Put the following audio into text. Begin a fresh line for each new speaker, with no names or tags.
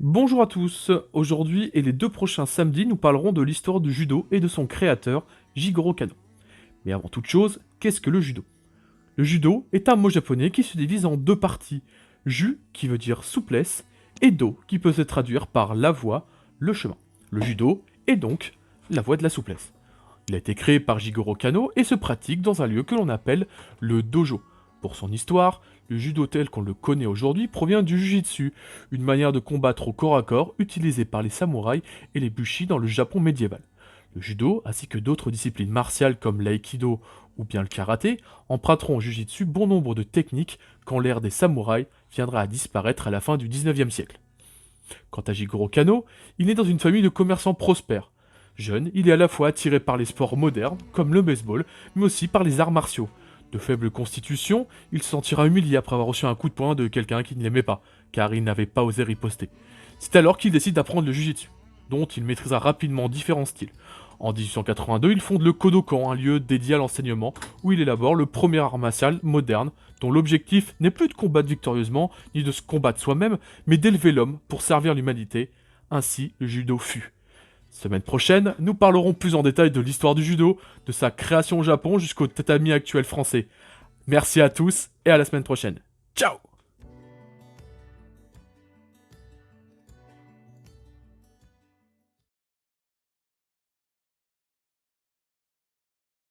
Bonjour à tous, aujourd'hui et les 2 prochains samedis, nous parlerons de l'histoire du judo et de son créateur, Jigoro Kano. Mais avant toute chose, qu'est-ce que le judo? Le judo est un mot japonais qui se divise en 2 parties. Ju, qui veut dire souplesse, et do, qui peut se traduire par la voie, le chemin. Le judo est donc la voie de la souplesse. Il a été créé par Jigoro Kano et se pratique dans un lieu que l'on appelle le dojo. Pour son histoire, le judo tel qu'on le connaît aujourd'hui provient du jujitsu, une manière de combattre au corps à corps utilisée par les samouraïs et les bushi dans le Japon médiéval. Le judo, ainsi que d'autres disciplines martiales comme l'aïkido ou bien le karaté, emprunteront au jujitsu bon nombre de techniques quand l'ère des samouraïs viendra à disparaître à la fin du 19e siècle. Quant à Jigoro Kano, il naît dans une famille de commerçants prospères. Jeune, il est à la fois attiré par les sports modernes, comme le baseball, mais aussi par les arts martiaux. De faible constitution, il se sentira humilié après avoir reçu un coup de poing de quelqu'un qui ne l'aimait pas, car il n'avait pas osé riposter. C'est alors qu'il décide d'apprendre le jujitsu, dont il maîtrisera rapidement différents styles. En 1882, il fonde le Kodokan, un lieu dédié à l'enseignement, où il élabore le premier art martial moderne, dont l'objectif n'est plus de combattre victorieusement, ni de se combattre soi-même, mais d'élever l'homme pour servir l'humanité. Ainsi, le judo fut. Semaine prochaine, nous parlerons plus en détail de l'histoire du judo, de sa création au Japon jusqu'au tatami actuel français. Merci à tous et à la semaine prochaine. Ciao!